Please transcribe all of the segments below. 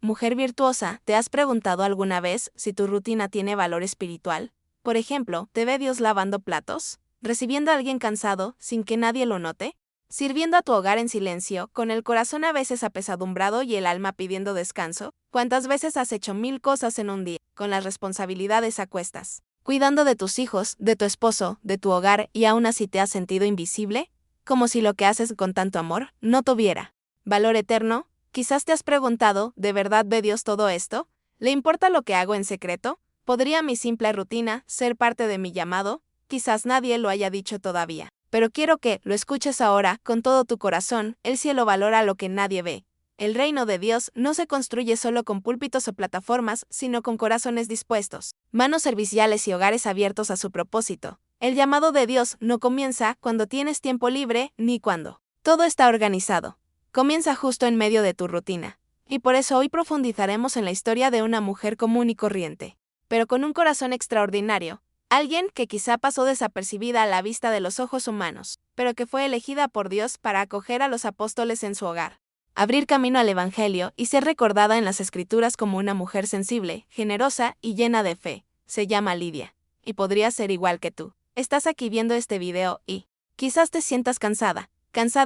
Mujer virtuosa, ¿te has preguntado alguna vez si tu rutina tiene valor espiritual? Por ejemplo, ¿te ve Dios lavando platos? ¿Recibiendo a alguien cansado sin que nadie lo note? ¿Sirviendo a tu hogar en silencio, con el corazón a veces apesadumbrado y el alma pidiendo descanso? ¿Cuántas veces has hecho 1000 cosas en un día, con las responsabilidades a cuestas? Cuidando de tus hijos, de tu esposo, de tu hogar y aún así te has sentido invisible? Como si lo que haces con tanto amor no tuviera valor eterno. Quizás te has preguntado, ¿de verdad ve Dios todo esto? ¿Le importa lo que hago en secreto? ¿Podría mi simple rutina ser parte de mi llamado? Quizás nadie lo haya dicho todavía, pero quiero que lo escuches ahora con todo tu corazón. El cielo valora lo que nadie ve. El reino de Dios no se construye solo con púlpitos o plataformas, sino con corazones dispuestos, manos serviciales y hogares abiertos a su propósito. El llamado de Dios no comienza cuando tienes tiempo libre ni cuando todo está organizado. Comienza justo en medio de tu rutina. Y por eso hoy profundizaremos en la historia de una mujer común y corriente, pero con un corazón extraordinario. Alguien que quizá pasó desapercibida a la vista de los ojos humanos, pero que fue elegida por Dios para acoger a los apóstoles en su hogar, abrir camino al Evangelio y ser recordada en las Escrituras como una mujer sensible, generosa y llena de fe. Se llama Lidia. Y podría ser igual que tú. Estás aquí viendo este video y quizás te sientas cansada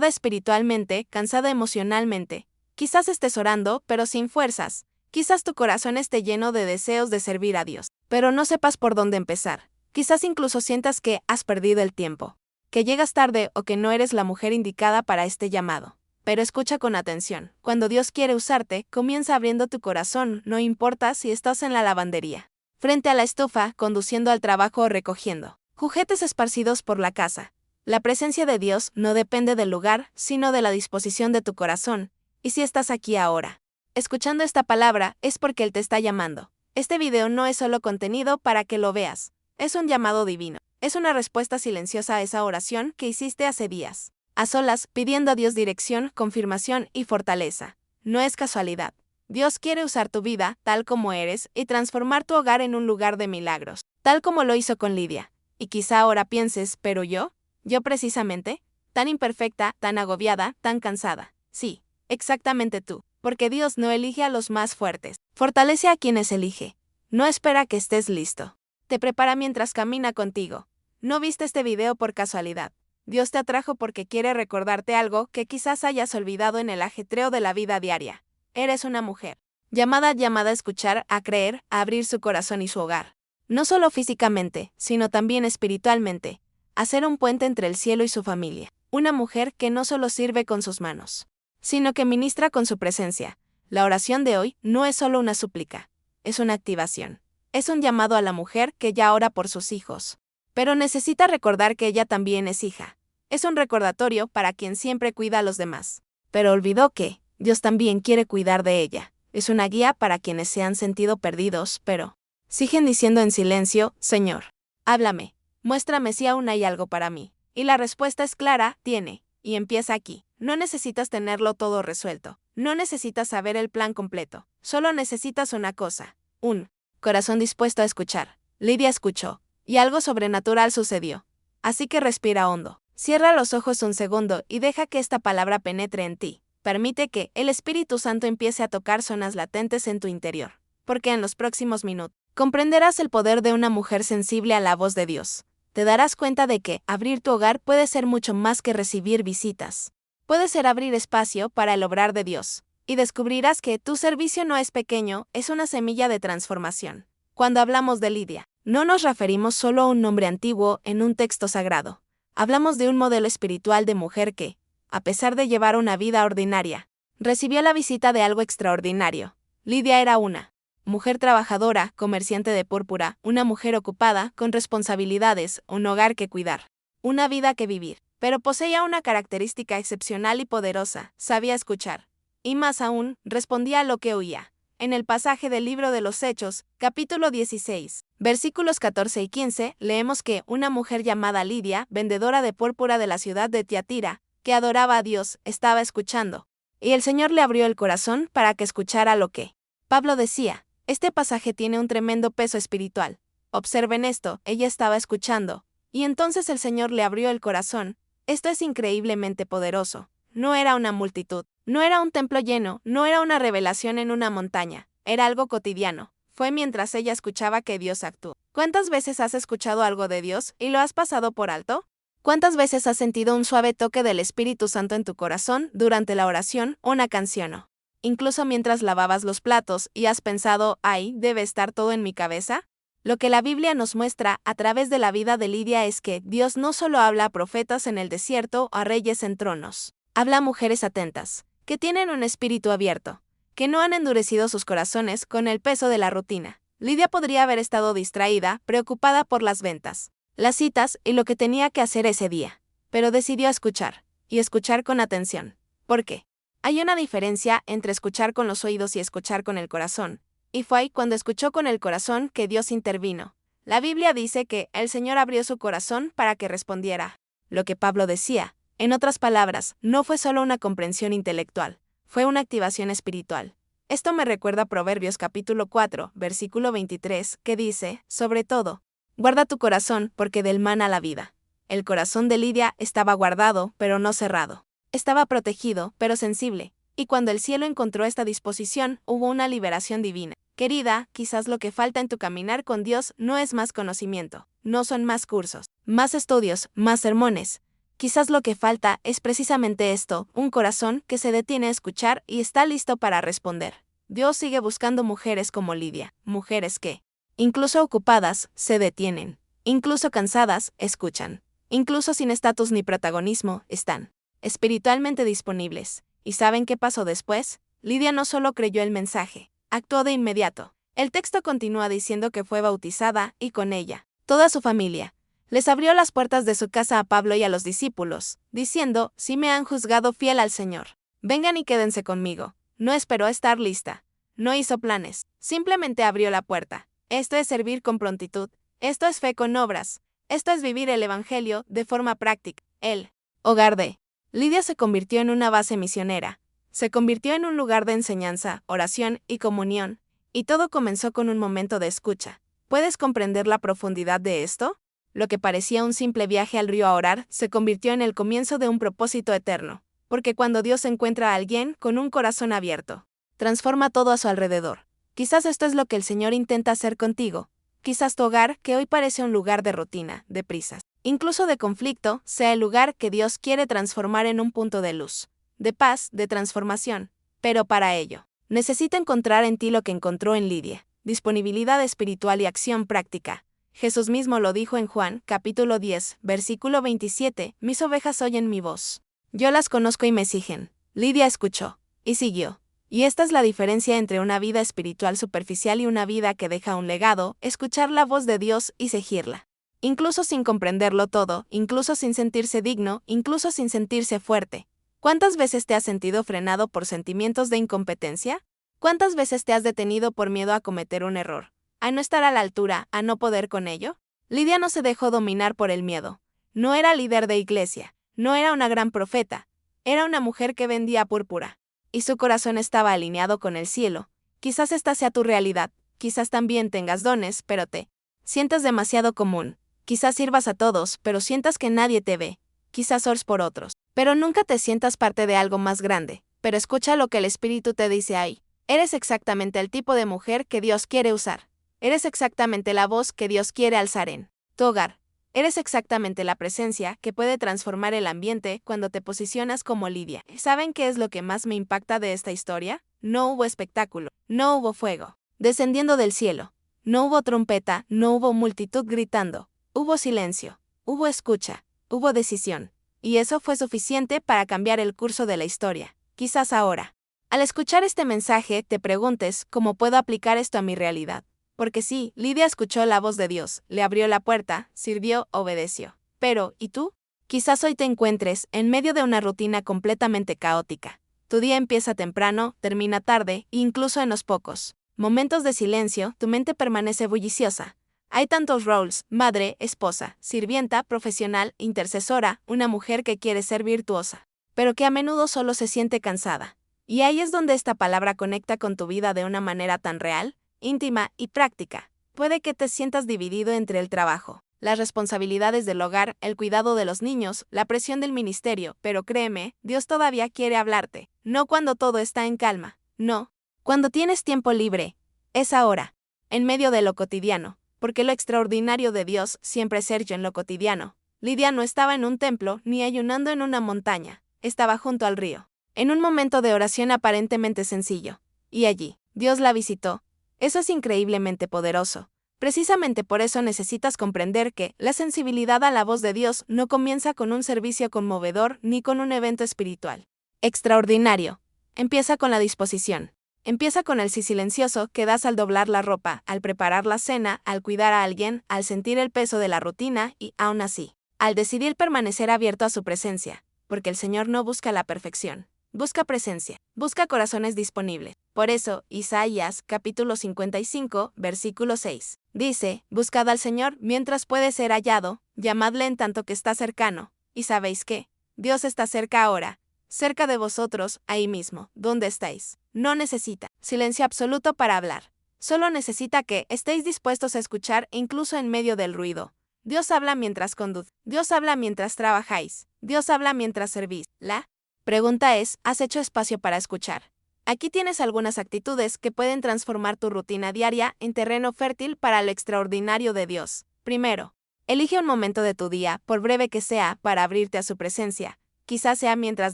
espiritualmente, cansada emocionalmente. Quizás estés orando, pero sin fuerzas. Quizás tu corazón esté lleno de deseos de servir a Dios, pero no sepas por dónde empezar. Quizás incluso sientas que has perdido el tiempo, que llegas tarde o que no eres la mujer indicada para este llamado. Pero escucha con atención. Cuando Dios quiere usarte, comienza abriendo tu corazón, no importa si estás en la lavandería, frente a la estufa, conduciendo al trabajo o recogiendo juguetes esparcidos por la casa. La presencia de Dios no depende del lugar, sino de la disposición de tu corazón. Y si estás aquí ahora, escuchando esta palabra, es porque Él te está llamando. Este video no es solo contenido para que lo veas. Es un llamado divino. Es una respuesta silenciosa a esa oración que hiciste hace días, a solas, pidiendo a Dios dirección, confirmación y fortaleza. No es casualidad. Dios quiere usar tu vida, tal como eres, y transformar tu hogar en un lugar de milagros, tal como lo hizo con Lidia. Y quizá ahora pienses, ¿pero yo? ¿Yo precisamente? ¿Tan imperfecta, tan agobiada, tan cansada? Sí, exactamente tú, porque Dios no elige a los más fuertes, fortalece a quienes elige. No espera que estés listo. Te prepara mientras camina contigo. No viste este video por casualidad. Dios te atrajo porque quiere recordarte algo que quizás hayas olvidado en el ajetreo de la vida diaria. Eres una mujer, llamada a escuchar, a creer, a abrir su corazón y su hogar. No solo físicamente, sino también espiritualmente. Hacer un puente entre el cielo y su familia. Una mujer que no solo sirve con sus manos, sino que ministra con su presencia. La oración de hoy no es solo una súplica, es una activación. Es un llamado a la mujer que ya ora por sus hijos, pero necesita recordar que ella también es hija. Es un recordatorio para quien siempre cuida a los demás, pero olvidó que Dios también quiere cuidar de ella. Es una guía para quienes se han sentido perdidos, pero siguen diciendo en silencio, Señor, háblame. Muéstrame si aún hay algo para mí. Y la respuesta es clara, tiene, y empieza aquí. No necesitas tenerlo todo resuelto. No necesitas saber el plan completo. Solo necesitas una cosa. Un corazón dispuesto a escuchar. Lidia escuchó, y algo sobrenatural sucedió. Así que respira hondo. Cierra los ojos un segundo y deja que esta palabra penetre en ti. Permite que el Espíritu Santo empiece a tocar zonas latentes en tu interior. Porque en los próximos minutos comprenderás el poder de una mujer sensible a la voz de Dios. Te darás cuenta de que abrir tu hogar puede ser mucho más que recibir visitas. Puede ser abrir espacio para el obrar de Dios. Y descubrirás que tu servicio no es pequeño, es una semilla de transformación. Cuando hablamos de Lidia, no nos referimos solo a un nombre antiguo en un texto sagrado. Hablamos de un modelo espiritual de mujer que, a pesar de llevar una vida ordinaria, recibió la visita de algo extraordinario. Lidia era una mujer trabajadora, comerciante de púrpura, una mujer ocupada, con responsabilidades, un hogar que cuidar, una vida que vivir. Pero poseía una característica excepcional y poderosa, sabía escuchar. Y más aún, respondía a lo que oía. En el pasaje del libro de los Hechos, capítulo 16, versículos 14 y 15, leemos que una mujer llamada Lidia, vendedora de púrpura de la ciudad de Tiatira, que adoraba a Dios, estaba escuchando. Y el Señor le abrió el corazón para que escuchara lo que Pablo decía. Este pasaje tiene un tremendo peso espiritual. Observen esto, ella estaba escuchando, y entonces el Señor le abrió el corazón. Esto es increíblemente poderoso. No era una multitud, no era un templo lleno, no era una revelación en una montaña, era algo cotidiano. Fue mientras ella escuchaba que Dios actuó. ¿Cuántas veces has escuchado algo de Dios y lo has pasado por alto? ¿Cuántas veces has sentido un suave toque del Espíritu Santo en tu corazón durante la oración, una canción o incluso mientras lavabas los platos y has pensado, ay, debe estar todo en mi cabeza? Lo que la Biblia nos muestra a través de la vida de Lidia es que Dios no solo habla a profetas en el desierto o a reyes en tronos, habla a mujeres atentas, que tienen un espíritu abierto, que no han endurecido sus corazones con el peso de la rutina. Lidia podría haber estado distraída, preocupada por las ventas, las citas y lo que tenía que hacer ese día, pero decidió escuchar, y escuchar con atención. ¿Por qué? Hay una diferencia entre escuchar con los oídos y escuchar con el corazón, y fue ahí cuando escuchó con el corazón que Dios intervino. La Biblia dice que el Señor abrió su corazón para que respondiera lo que Pablo decía. En otras palabras, no fue solo una comprensión intelectual, fue una activación espiritual. Esto me recuerda a Proverbios capítulo 4, versículo 23, que dice, sobre todo, guarda tu corazón, porque del mana la vida. El corazón de Lidia estaba guardado, pero no cerrado. Estaba protegido, pero sensible. Y cuando el cielo encontró esta disposición, hubo una liberación divina. Querida, quizás lo que falta en tu caminar con Dios no es más conocimiento, no son más cursos, más estudios, más sermones. Quizás lo que falta es precisamente esto, un corazón que se detiene a escuchar y está listo para responder. Dios sigue buscando mujeres como Lidia, mujeres que, incluso ocupadas, se detienen, incluso cansadas, escuchan, incluso sin estatus ni protagonismo, están espiritualmente disponibles. ¿Y saben qué pasó después? Lidia no solo creyó el mensaje, actuó de inmediato. El texto continúa diciendo que fue bautizada y con ella, toda su familia. Les abrió las puertas de su casa a Pablo y a los discípulos, diciendo, si me han juzgado fiel al Señor, vengan y quédense conmigo. No esperó estar lista. No hizo planes, simplemente abrió la puerta. Esto es servir con prontitud. Esto es fe con obras. Esto es vivir el Evangelio de forma práctica. El hogar de Lidia se convirtió en una base misionera. Se convirtió en un lugar de enseñanza, oración y comunión. Y todo comenzó con un momento de escucha. ¿Puedes comprender la profundidad de esto? Lo que parecía un simple viaje al río a orar se convirtió en el comienzo de un propósito eterno. Porque cuando Dios encuentra a alguien con un corazón abierto, transforma todo a su alrededor. Quizás esto es lo que el Señor intenta hacer contigo. Quizás tu hogar, que hoy parece un lugar de rutina, de prisas, incluso de conflicto, sea el lugar que Dios quiere transformar en un punto de luz, de paz, de transformación. Pero para ello, necesita encontrar en ti lo que encontró en Lidia, disponibilidad espiritual y acción práctica. Jesús mismo lo dijo en Juan, capítulo 10, versículo 27, mis ovejas oyen mi voz. Yo las conozco y me siguen. Lidia escuchó, y siguió. Y esta es la diferencia entre una vida espiritual superficial y una vida que deja un legado, escuchar la voz de Dios y seguirla. Incluso sin comprenderlo todo, incluso sin sentirse digno, incluso sin sentirse fuerte. ¿Cuántas veces te has sentido frenado por sentimientos de incompetencia? ¿Cuántas veces te has detenido por miedo a cometer un error? ¿A no estar a la altura, a no poder con ello? Lidia no se dejó dominar por el miedo. No era líder de iglesia, no era una gran profeta, era una mujer que vendía púrpura. Y su corazón estaba alineado con el cielo. Quizás esta sea tu realidad, quizás también tengas dones, pero te sientas demasiado común. Quizás sirvas a todos, pero sientas que nadie te ve. Quizás ores por otros, pero nunca te sientas parte de algo más grande. Pero escucha lo que el Espíritu te dice ahí. Eres exactamente el tipo de mujer que Dios quiere usar. Eres exactamente la voz que Dios quiere alzar en tu hogar. Eres exactamente la presencia que puede transformar el ambiente cuando te posicionas como Lidia. ¿Saben qué es lo que más me impacta de esta historia? No hubo espectáculo, no hubo fuego descendiendo del cielo, no hubo trompeta, no hubo multitud gritando, hubo silencio, hubo escucha, hubo decisión. Y eso fue suficiente para cambiar el curso de la historia. Quizás ahora, al escuchar este mensaje, te preguntes cómo puedo aplicar esto a mi realidad. Porque sí, Lidia escuchó la voz de Dios, le abrió la puerta, sirvió, obedeció. Pero, ¿y tú? Quizás hoy te encuentres en medio de una rutina completamente caótica. Tu día empieza temprano, termina tarde, e incluso en los pocos momentos de silencio, tu mente permanece bulliciosa. Hay tantos roles: madre, esposa, sirvienta, profesional, intercesora, una mujer que quiere ser virtuosa, pero que a menudo solo se siente cansada. Y ahí es donde esta palabra conecta con tu vida de una manera tan real, íntima y práctica. Puede que te sientas dividido entre el trabajo, las responsabilidades del hogar, el cuidado de los niños, la presión del ministerio, pero créeme, Dios todavía quiere hablarte. No cuando todo está en calma, no. Cuando tienes tiempo libre, es ahora, en medio de lo cotidiano, porque lo extraordinario de Dios siempre surge en lo cotidiano. Lidia no estaba en un templo ni ayunando en una montaña, estaba junto al río, en un momento de oración aparentemente sencillo. Y allí, Dios la visitó. Eso es increíblemente poderoso. Precisamente por eso necesitas comprender que la sensibilidad a la voz de Dios no comienza con un servicio conmovedor ni con un evento espiritual extraordinario. Empieza con la disposición. Empieza con el sí silencioso que das al doblar la ropa, al preparar la cena, al cuidar a alguien, al sentir el peso de la rutina y, aún así, al decidir permanecer abierto a su presencia, porque el Señor no busca la perfección. Busca presencia, busca corazones disponibles. Por eso, Isaías, capítulo 55, versículo 6, dice, buscad al Señor mientras puede ser hallado, llamadle en tanto que está cercano. ¿Y sabéis qué? Dios está cerca ahora, cerca de vosotros, ahí mismo, donde estáis. No necesita silencio absoluto para hablar. Solo necesita que estéis dispuestos a escuchar incluso en medio del ruido. Dios habla mientras conduce. Dios habla mientras trabajáis. Dios habla mientras servís. La pregunta es, ¿has hecho espacio para escuchar? Aquí tienes algunas actitudes que pueden transformar tu rutina diaria en terreno fértil para lo extraordinario de Dios. Primero, elige un momento de tu día, por breve que sea, para abrirte a su presencia. Quizás sea mientras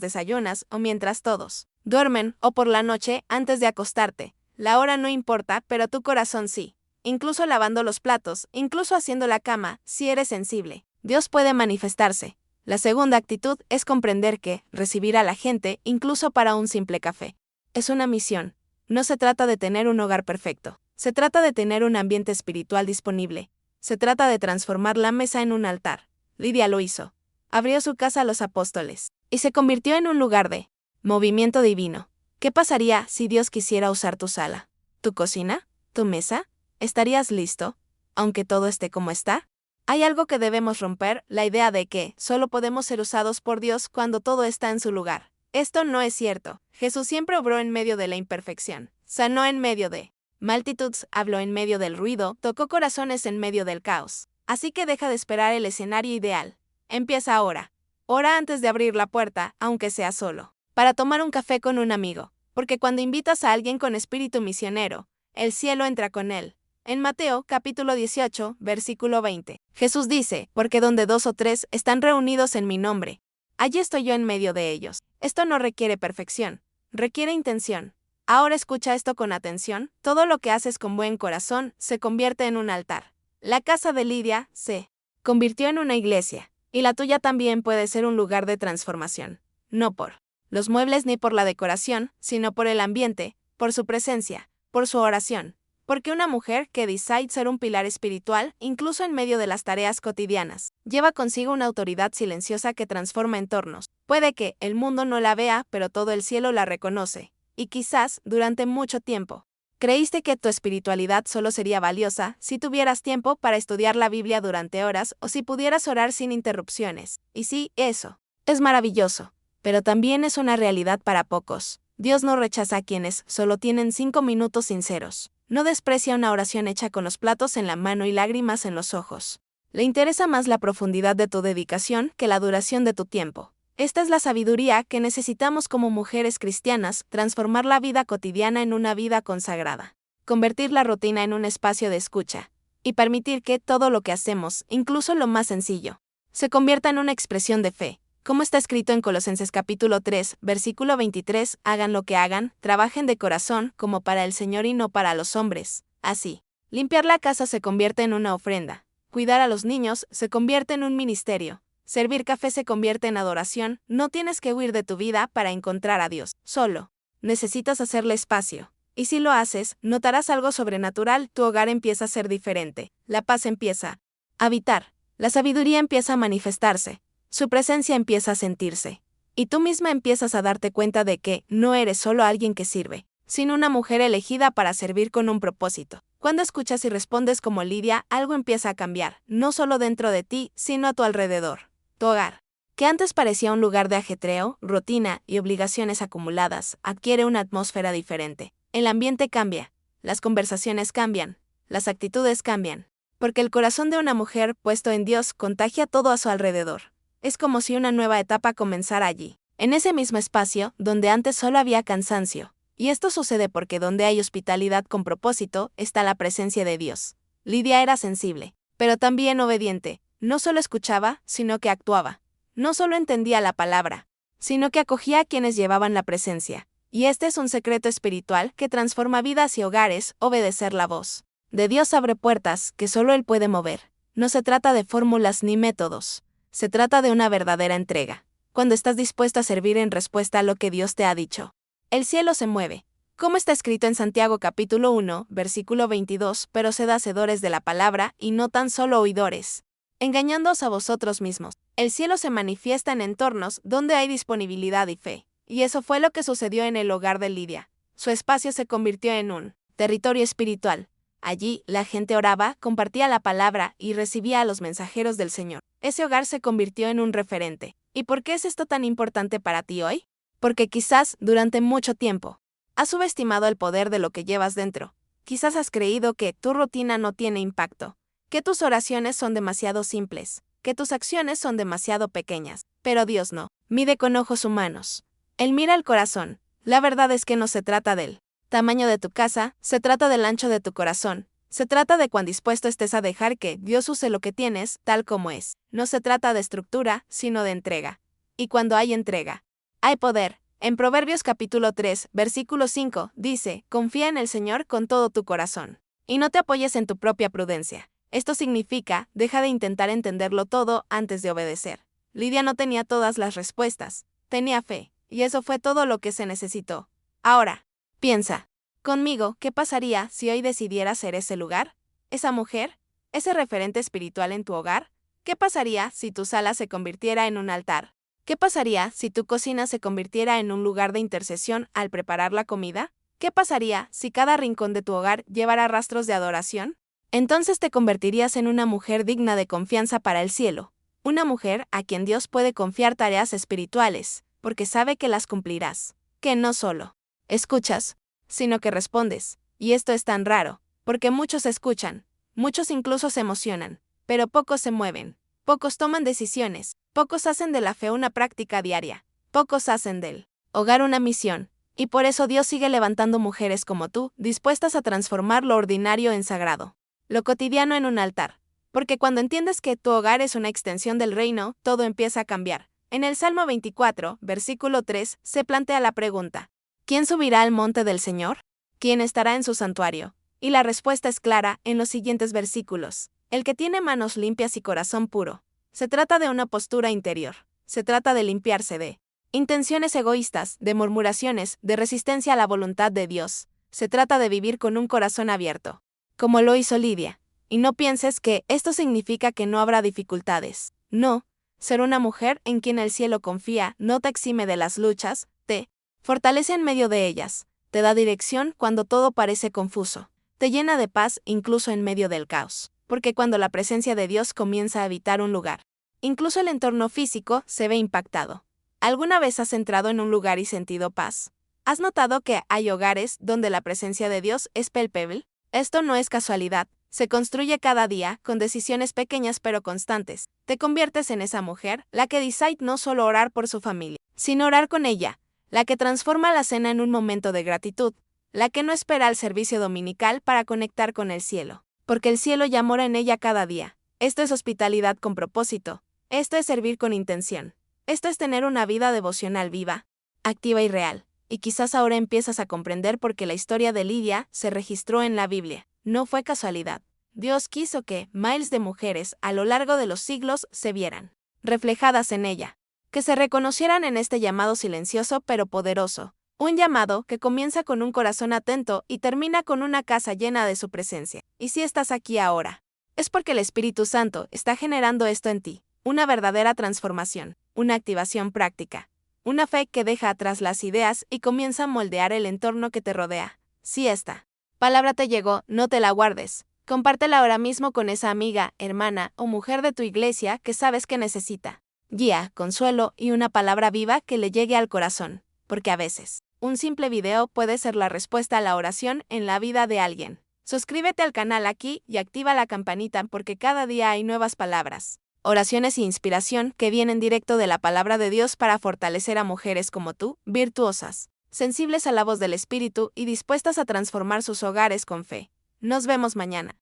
desayunas o mientras todos duermen o por la noche antes de acostarte. La hora no importa, pero tu corazón sí. Incluso lavando los platos, incluso haciendo la cama, si eres sensible, Dios puede manifestarse. La segunda actitud es comprender que recibir a la gente, incluso para un simple café, es una misión. No se trata de tener un hogar perfecto. Se trata de tener un ambiente espiritual disponible. Se trata de transformar la mesa en un altar. Lidia lo hizo. Abrió su casa a los apóstoles y se convirtió en un lugar de movimiento divino. ¿Qué pasaría si Dios quisiera usar tu sala? ¿Tu cocina? ¿Tu mesa? ¿Estarías listo, aunque todo esté como está? Hay algo que debemos romper, la idea de que solo podemos ser usados por Dios cuando todo está en su lugar. Esto no es cierto. Jesús siempre obró en medio de la imperfección, sanó en medio de multitudes, habló en medio del ruido, tocó corazones en medio del caos. Así que deja de esperar el escenario ideal. Empieza ahora. Ora antes de abrir la puerta, aunque sea solo, para tomar un café con un amigo, porque cuando invitas a alguien con espíritu misionero, el cielo entra con él. En Mateo, capítulo 18, versículo 20, Jesús dice, porque donde 2 o 3 están reunidos en mi nombre, allí estoy yo en medio de ellos. Esto no requiere perfección, requiere intención. Ahora escucha esto con atención, todo lo que haces con buen corazón se convierte en un altar. La casa de Lidia se convirtió en una iglesia, y la tuya también puede ser un lugar de transformación. No por los muebles ni por la decoración, sino por el ambiente, por su presencia, por su oración. Porque una mujer que decide ser un pilar espiritual, incluso en medio de las tareas cotidianas, lleva consigo una autoridad silenciosa que transforma entornos. Puede que el mundo no la vea, pero todo el cielo la reconoce. Y quizás, durante mucho tiempo, creíste que tu espiritualidad solo sería valiosa si tuvieras tiempo para estudiar la Biblia durante horas o si pudieras orar sin interrupciones. Y sí, eso es maravilloso, pero también es una realidad para pocos. Dios no rechaza a quienes solo tienen 5 minutos sinceros. No desprecia una oración hecha con los platos en la mano y lágrimas en los ojos. Le interesa más la profundidad de tu dedicación que la duración de tu tiempo. Esta es la sabiduría que necesitamos como mujeres cristianas, transformar la vida cotidiana en una vida consagrada, convertir la rutina en un espacio de escucha, y permitir que todo lo que hacemos, incluso lo más sencillo, se convierta en una expresión de fe. Como está escrito en Colosenses capítulo 3, versículo 23, hagan lo que hagan, trabajen de corazón como para el Señor y no para los hombres. Así, limpiar la casa se convierte en una ofrenda, cuidar a los niños se convierte en un ministerio, servir café se convierte en adoración. No tienes que huir de tu vida para encontrar a Dios, solo necesitas hacerle espacio. Y si lo haces, notarás algo sobrenatural, tu hogar empieza a ser diferente, la paz empieza a habitar, la sabiduría empieza a manifestarse. Su presencia empieza a sentirse. Y tú misma empiezas a darte cuenta de que no eres solo alguien que sirve, sino una mujer elegida para servir con un propósito. Cuando escuchas y respondes como Lidia, algo empieza a cambiar, no solo dentro de ti, sino a tu alrededor. Tu hogar, que antes parecía un lugar de ajetreo, rutina y obligaciones acumuladas, adquiere una atmósfera diferente. El ambiente cambia, las conversaciones cambian, las actitudes cambian. Porque el corazón de una mujer puesto en Dios contagia todo a su alrededor. Es como si una nueva etapa comenzara allí, en ese mismo espacio donde antes solo había cansancio. Y esto sucede porque donde hay hospitalidad con propósito está la presencia de Dios. Lidia era sensible, pero también obediente. No solo escuchaba, sino que actuaba. No solo entendía la palabra, sino que acogía a quienes llevaban la presencia. Y este es un secreto espiritual que transforma vidas y hogares: obedecer la voz de Dios abre puertas que solo Él puede mover. No se trata de fórmulas ni métodos. Se trata de una verdadera entrega. Cuando estás dispuesto a servir en respuesta a lo que Dios te ha dicho, el cielo se mueve. Como está escrito en Santiago capítulo 1, versículo 22, pero sed hacedores de la palabra y no tan solo oidores, engañándoos a vosotros mismos. El cielo se manifiesta en entornos donde hay disponibilidad y fe. Y eso fue lo que sucedió en el hogar de Lidia. Su espacio se convirtió en un territorio espiritual. Allí, la gente oraba, compartía la palabra y recibía a los mensajeros del Señor. Ese hogar se convirtió en un referente. ¿Y por qué es esto tan importante para ti hoy? Porque quizás, durante mucho tiempo, has subestimado el poder de lo que llevas dentro. Quizás has creído que tu rutina no tiene impacto, que tus oraciones son demasiado simples, que tus acciones son demasiado pequeñas. Pero Dios no mide con ojos humanos. Él mira el corazón. La verdad es que no se trata del tamaño de tu casa, se trata del ancho de tu corazón. Se trata de cuán dispuesto estés a dejar que Dios use lo que tienes, tal como es. No se trata de estructura, sino de entrega. Y cuando hay entrega, hay poder. En Proverbios capítulo 3, versículo 5, dice: confía en el Señor con todo tu corazón, y no te apoyes en tu propia prudencia. Esto significa, deja de intentar entenderlo todo antes de obedecer. Lidia no tenía todas las respuestas, tenía fe, y eso fue todo lo que se necesitó. Ahora, piensa conmigo, ¿qué pasaría si hoy decidieras ser ese lugar? ¿Esa mujer? ¿Ese referente espiritual en tu hogar? ¿Qué pasaría si tu sala se convirtiera en un altar? ¿Qué pasaría si tu cocina se convirtiera en un lugar de intercesión al preparar la comida? ¿Qué pasaría si cada rincón de tu hogar llevara rastros de adoración? Entonces te convertirías en una mujer digna de confianza para el cielo. Una mujer a quien Dios puede confiar tareas espirituales, porque sabe que las cumplirás. Que no solo escuchas, sino que respondes. Y esto es tan raro, porque muchos escuchan, muchos incluso se emocionan, pero pocos se mueven, pocos toman decisiones, pocos hacen de la fe una práctica diaria, pocos hacen del hogar una misión. Y por eso Dios sigue levantando mujeres como tú, dispuestas a transformar lo ordinario en sagrado, lo cotidiano en un altar. Porque cuando entiendes que tu hogar es una extensión del reino, todo empieza a cambiar. En el Salmo 24, versículo 3, se plantea la pregunta: ¿quién subirá al monte del Señor? ¿Quién estará en su santuario? Y la respuesta es clara en los siguientes versículos: el que tiene manos limpias y corazón puro. Se trata de una postura interior. Se trata de limpiarse de intenciones egoístas, de murmuraciones, de resistencia a la voluntad de Dios. Se trata de vivir con un corazón abierto, como lo hizo Lidia. Y no pienses que esto significa que no habrá dificultades. No. Ser una mujer en quien el cielo confía no te exime de las luchas, te fortalece en medio de ellas, te da dirección cuando todo parece confuso, te llena de paz incluso en medio del caos, porque cuando la presencia de Dios comienza a habitar un lugar, incluso el entorno físico se ve impactado. ¿Alguna vez has entrado en un lugar y sentido paz? ¿Has notado que hay hogares donde la presencia de Dios es palpable? Esto no es casualidad. Se construye cada día, con decisiones pequeñas pero constantes. Te conviertes en esa mujer, la que decide no solo orar por su familia, sino orar con ella, la que transforma la cena en un momento de gratitud, la que no espera al servicio dominical para conectar con el cielo, porque el cielo ya mora en ella cada día. Esto es hospitalidad con propósito. Esto es servir con intención. Esto es tener una vida devocional viva, activa y real. Y quizás ahora empiezas a comprender por qué la historia de Lidia se registró en la Biblia. No fue casualidad. Dios quiso que miles de mujeres a lo largo de los siglos se vieran reflejadas en ella, que se reconocieran en este llamado silencioso pero poderoso, un llamado que comienza con un corazón atento y termina con una casa llena de su presencia. Y si estás aquí ahora, es porque el Espíritu Santo está generando esto en ti, una verdadera transformación, una activación práctica, una fe que deja atrás las ideas y comienza a moldear el entorno que te rodea. Si esta palabra te llegó, no te la guardes. Compártela ahora mismo con esa amiga, hermana o mujer de tu iglesia que sabes que necesita guía, consuelo y una palabra viva que le llegue al corazón. Porque a veces, un simple video puede ser la respuesta a la oración en la vida de alguien. Suscríbete al canal aquí y activa la campanita porque cada día hay nuevas palabras, oraciones e inspiración que vienen directo de la palabra de Dios para fortalecer a mujeres como tú, virtuosas, sensibles a la voz del Espíritu y dispuestas a transformar sus hogares con fe. Nos vemos mañana.